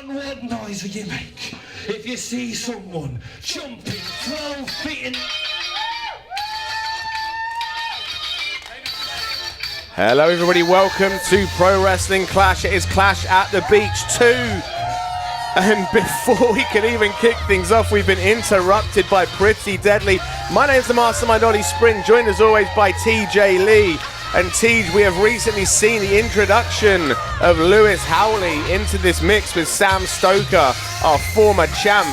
And what noise will you make if you see someone jumping 12 feet in... Hello everybody, welcome to Pro Wrestling Clash. It is Clash at the Beach 2. And before we can even kick things off, we've been interrupted by Pretty Deadly. My name's the Mastermind Ollie Spring, joined as always by TJ Lee. And Tej, we have recently seen the introduction of Lewis Howley into this mix with Sam Stoker, our former champ.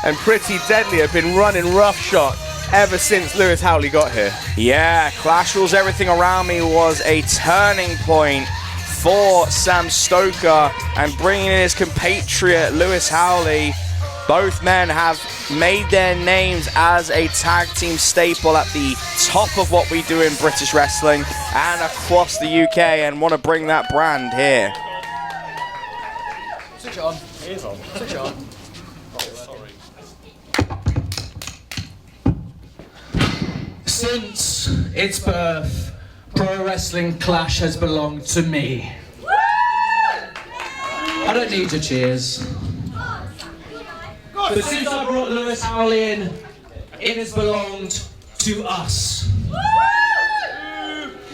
And Pretty Deadly have been running roughshod ever since Lewis Howley got here. Yeah, Clash Rules Everything Around Me was a turning point for Sam Stoker, and bringing in his compatriot Lewis Howley. Both men have made their names as a tag team staple at the top of what we do in British wrestling and across the UK, and want to bring that brand here. Switch it on. It is on. Switch it on. Since its birth, Pro Wrestling Clash has belonged to me. I don't need your cheers. But since I brought Lewis Howley in, it has belonged to us.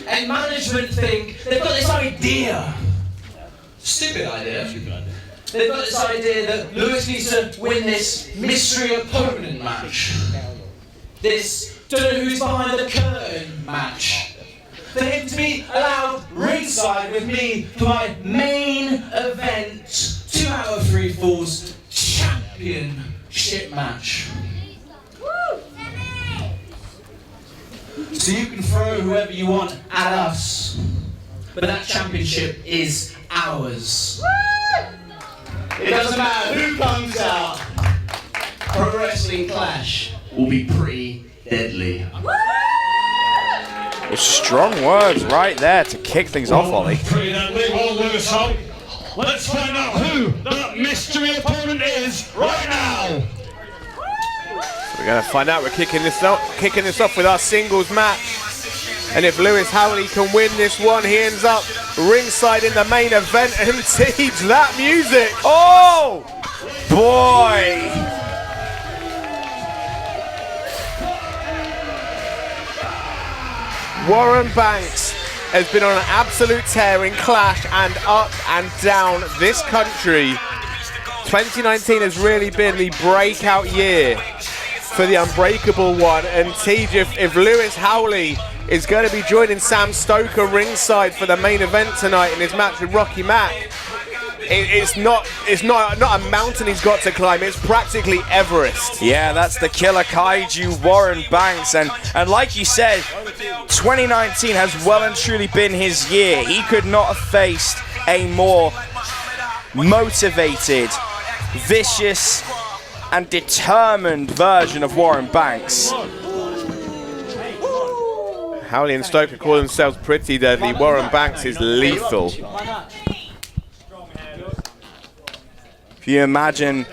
And management think they've got this idea. Stupid idea. They've got this idea that Lewis needs to win this mystery opponent match. This don't know who's behind the curtain match. For him to be allowed ringside with me for my main event 2 out of 3 falls championship match. So you can throw whoever you want at us, but that championship is ours. It doesn't matter who comes out. Pro Wrestling Clash will be pretty deadly. Well, strong words right there to kick things off, Ollie. Pretty deadly. Well, Lewis Howley. Let's find out who that mystery opponent is right now. So we're going to find out. We're kicking this off with our singles match. And if Lewis Howley can win this one, he ends up ringside in the main event. And teach that music. Oh, boy. Warren Banks has been on an absolute tear in Clash and up and down this country. 2019 has really been the breakout year for the Unbreakable one. And Tej, if Lewis Howley is going to be joining Sam Stoker ringside for the main event tonight in his match with Rocky Mack, it's not a mountain he's got to climb, it's practically Everest. Yeah, that's the killer kaiju Warren Banks, and like you said, 2019 has well and truly been his year. He could not have faced a more motivated, vicious and determined version of Warren Banks. Howley and Stoker call themselves pretty deadly. Warren Banks is lethal. If you imagine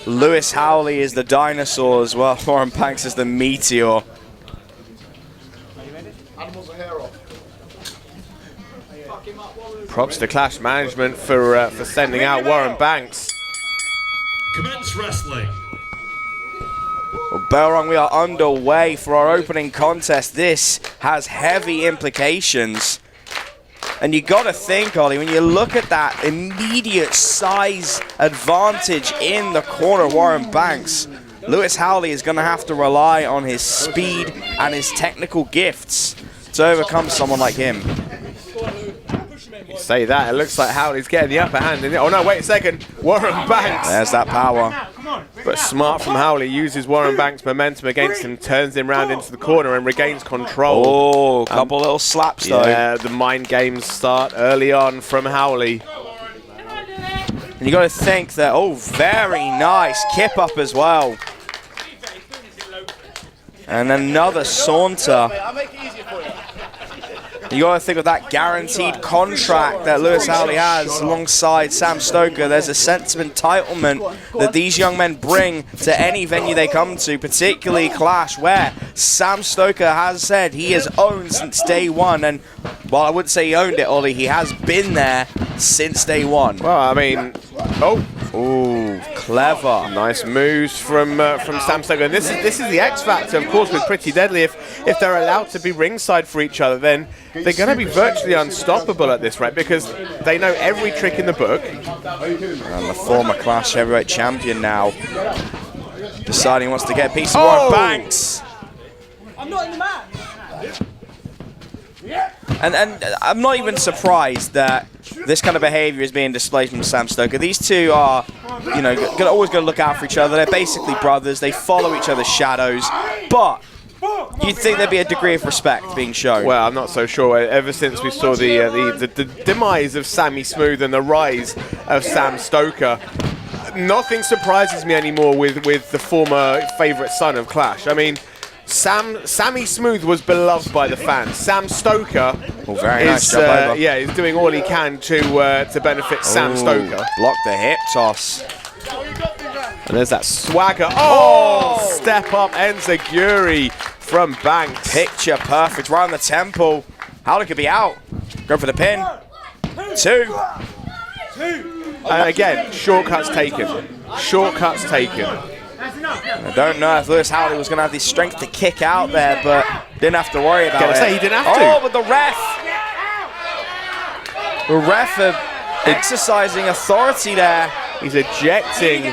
Lewis Howley is the dinosaur as well, Warren Banks is the meteor. Props to Clash management for sending out Warren Banks. Commence wrestling. Well, Belrong, we are underway for our opening contest. This has heavy implications. And you got to think, Ollie, when you look at that immediate size advantage in the corner of Warren Banks, Lewis Howley is going to have to rely on his speed and his technical gifts to overcome someone like him. You say that, it looks like Howley's getting the upper hand in it. Oh no, wait a second. Warren Banks. There's that power. But smart from Howley, uses Warren Banks' momentum against him, turns him round into the corner and regains control. Oh, couple little slaps though. Yeah, the mind games start early on from Howley. And you got to think that, oh, very nice kip up as well. And another saunter. You got to think of that guaranteed contract that Lewis Howley has alongside Sam Stoker. There's a sense of entitlement that these young men bring to any venue they come to, particularly Clash, where Sam Stoker has said he has owned since day one. And while I wouldn't say he owned it, Ollie, he has been there since day one. Well, I mean, oh, Ooh, clever. Nice moves from Sam Stoker. And this is the X factor, of course, with Pretty Deadly. If they're allowed to be ringside for each other, then they're going to be virtually unstoppable at this rate because they know every trick in the book. And the former Clash heavyweight champion now deciding he wants to get a piece of Warren Banks. I'm not in the match. And I'm not even surprised that this kind of behavior is being displayed from Sam Stoker. These two are, you know, always going to look out for each other. They're basically brothers. They follow each other's shadows. But you'd think there'd be a degree of respect being shown. Well, I'm not so sure. Ever since we saw the demise of Sammy Smooth and the rise of Sam Stoker, nothing surprises me anymore with the former favourite son of Clash. I mean, Sammy Smooth was beloved by the fans. Sam Stoker very nice job over. Yeah, he's doing all he can to benefit Sam Stoker. Block the hip toss. And there's that swagger. Oh! Step up Enziguri from Banks. Picture perfect, right on the temple. Howley could be out. Go for the pin. 2. And again, shortcuts taken. Shortcuts taken. I don't know if Lewis Howley was going to have the strength to kick out there, but didn't have to worry about it. Say he didn't have to. Oh, but the ref exercising authority there. He's ejecting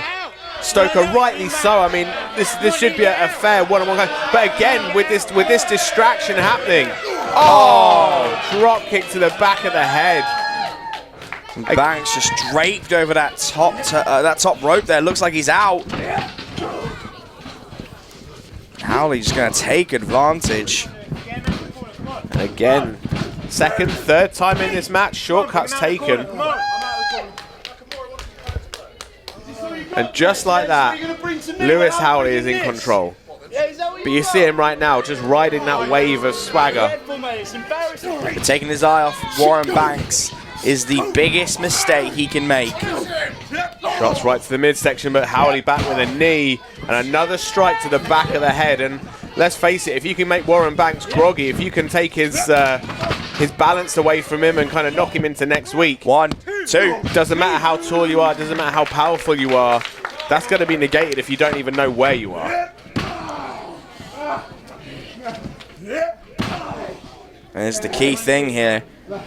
Stoker, rightly so. I mean, this should be a fair one-on-one game. But again, with this distraction happening, drop kick to the back of the head. Banks just draped over that top rope there. Looks like he's out. Howley's going to take advantage. And again, second, third time in this match, shortcuts taken. And just like that, Lewis Howley is in control. But you see him right now, just riding that wave of swagger. But taking his eye off Warren Banks is the biggest mistake he can make. Shots right to the midsection, but Howley back with a knee and another strike to the back of the head. And let's face it, if you can make Warren Banks groggy, if you can take his balance away from him and kind of knock him into next week. 1, 2. Doesn't matter how tall you are, doesn't matter how powerful you are. That's going to be negated if you don't even know where you are. And it's the key thing here.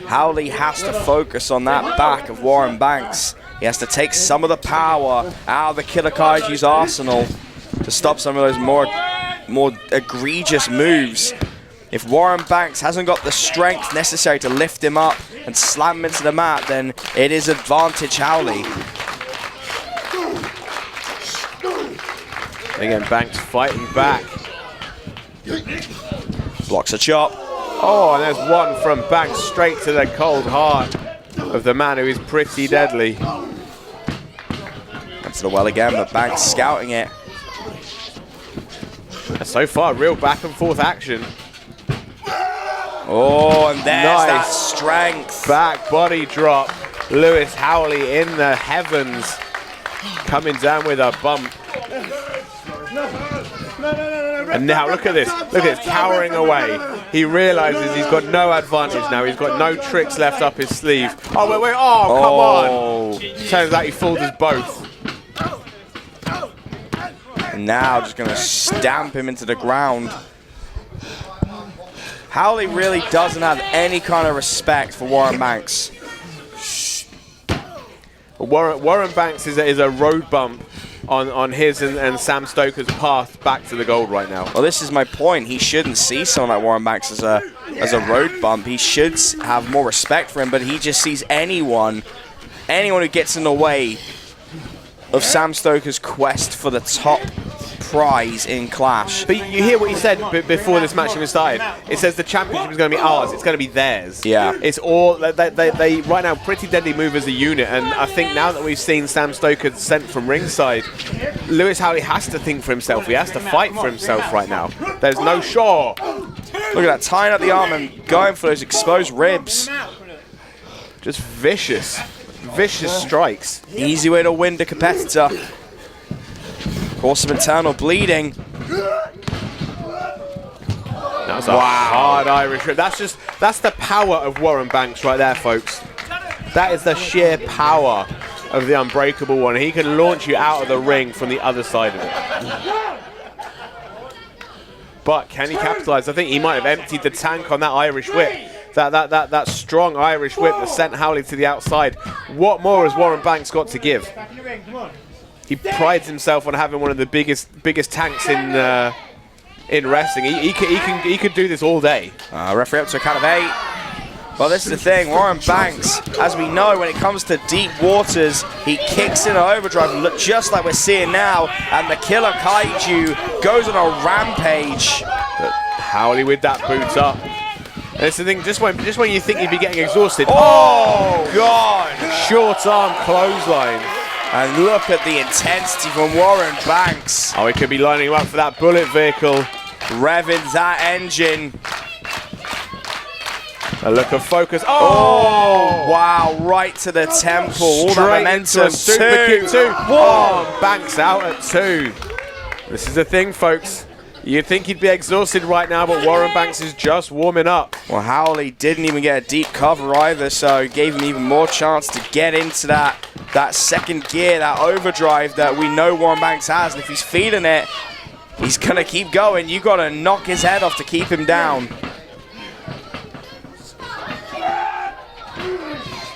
Howley has to focus on that back of Warren Banks. He has to take some of the power out of the Killer Kaiju's arsenal to stop some of those more egregious moves. If Warren Banks hasn't got the strength necessary to lift him up and slam him into the mat, then it is advantage Howley. Again, Banks fighting back. Blocks a chop. Oh, and there's one from Banks straight to the cold heart of the man who is Pretty Deadly. That's the well again, but Banks scouting it. And so far, real back and forth action. Oh, and there's that strength. Back body drop. Lewis Howley in the heavens. Coming down with a bump. And now look at this. Look at this, cowering away. He realizes he's got no advantage now. He's got no tricks left up his sleeve. Oh, wait. Oh, come on. Turns out he fooled us both. And now just going to stamp him into the ground. Howley really doesn't have any kind of respect for Warren Banks. Warren Banks is a road bump on his and Sam Stoker's path back to the gold right now. Well, this is my point. He shouldn't see someone like Warren Banks as a road bump. He should have more respect for him, but he just sees anyone who gets in the way of Sam Stoker's quest for the top prize in Clash. But you hear what he said before this match even started. It says the championship is going to be ours. It's going to be theirs. Yeah. It's all they right now. Pretty Deadly move as a unit, and I think now that we've seen Sam Stoker sent from ringside, Lewis Howley has to think for himself. He has to fight for himself right now. There's no shore. Look at that, tying up the arm and going for those exposed ribs. Just vicious strikes. Easy way to win the competitor. Cause some internal bleeding. That was a hard Irish rip. That's the power of Warren Banks right there, folks. That is the sheer power of the unbreakable one. He can launch you out of the ring from the other side of it. But can he capitalize? I think he might have emptied the tank on that Irish whip. That strong Irish whip that sent Howley to the outside. What more has Warren Banks got to give? He prides himself on having one of the biggest tanks in wrestling. He could do this all day. Referee up to a count of 8. Well, this is the thing. Warren Banks, as we know, when it comes to deep waters, he kicks in an overdrive, just like we're seeing now, and the Killer Kaiju goes on a rampage. But Howley with that boot up. And it's the thing, just when you think you'd be getting exhausted. Oh, God! Short arm clothesline. And look at the intensity from Warren Banks. Oh, he could be lining him up for that bullet vehicle. Revving that engine. A look of focus. Oh, wow, right to the temple. All that momentum. Super kick 2. Oh, Banks out at 2. This is the thing, folks. You'd think he'd be exhausted right now, but Warren Banks is just warming up. Well, Howley didn't even get a deep cover either, so it gave him even more chance to get into that second gear, that overdrive that we know Warren Banks has. And if he's feeling it, he's going to keep going. You got to knock his head off to keep him down.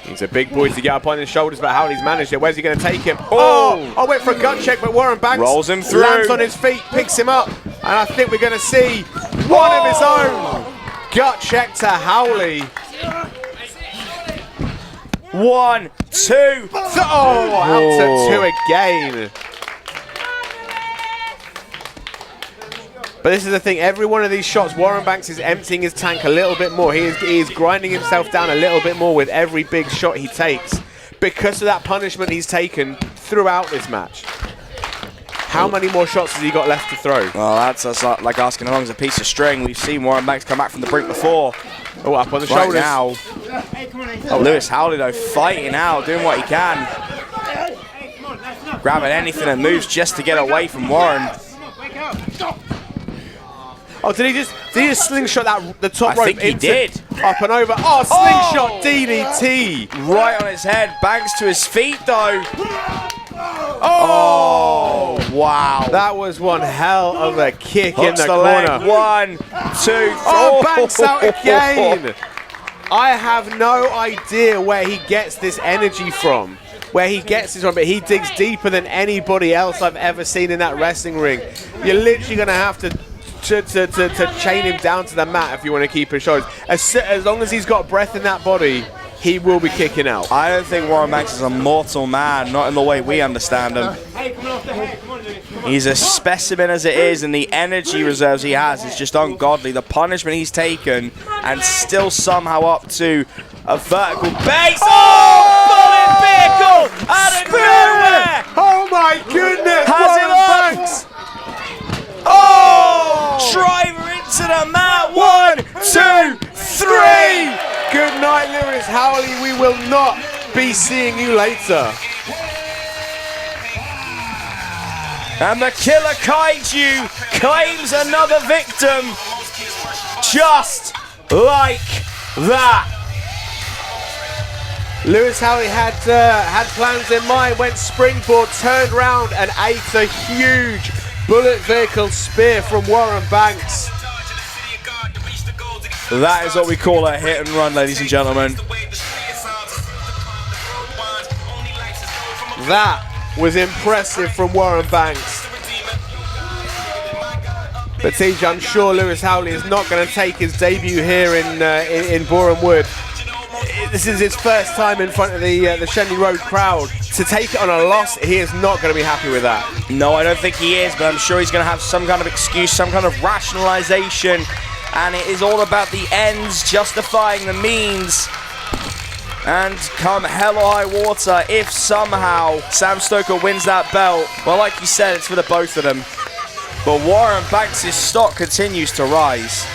He's a big boy to get up on his shoulders, but Howley's managed it. Where's he going to take him? Oh, went for a gut check, but Warren Banks rolls him through. Lands on his feet, picks him up, and I think we're going to see one of his own. Gut check to Howley. 1, 2. Oh, out to 2 again. But this is the thing, every one of these shots, Warren Banks is emptying his tank a little bit more. He is grinding himself down a little bit more with every big shot he takes because of that punishment he's taken throughout this match. How many more shots has he got left to throw? Well, that's like asking how long is a piece of string. We've seen Warren Banks come back from the brink before. Oh, up on the right shoulders. Now. Oh, Lewis Howley, though, fighting out, doing what he can. Grabbing anything that moves just to get away from Warren. Oh, did he just slingshot the top rope? I think he did. Up and over. Oh, slingshot DDT. Right on his head. Banks to his feet, though. Oh, wow. That was one hell of a kick in the corner. Leg. 1, 2, 3. Oh, Banks out again. I have no idea where he gets this energy from. But he digs deeper than anybody else I've ever seen in that wrestling ring. You're literally going to have to chain him down to the mat if you want to keep his shoulders. As long as he's got breath in that body, he will be kicking out. I don't think Warren Banks is a mortal man, not in the way we understand him. He's a specimen as it is, and the energy reserves he has is just ungodly. The punishment he's taken, and still somehow up to a vertical base. Oh! Bullet vehicle! Out of nowhere! Oh my goodness! Has it Banks! Oh! Driver into the mat. 1, 2, 3. Good night, Lewis Howley. We will not be seeing you later. And the Killer Kaiju claims another victim, just like that. Lewis Howley had plans in mind, went springboard, turned round and ate a huge bullet vehicle spear from Warren Banks. That is what we call a hit and run, ladies and gentlemen. That was impressive from Warren Banks. But TJ, I'm sure Lewis Howley is not going to take his debut here in Boreham Wood. This is his first time in front of the Shenley Road crowd. To take it on a loss, he is not going to be happy with that. No, I don't think he is, but I'm sure he's going to have some kind of excuse, some kind of rationalization. And it is all about the ends justifying the means. And come hell or high water, if somehow Sam Stoker wins that belt, well, like you said, it's for the both of them. But Warren Banks' stock continues to rise.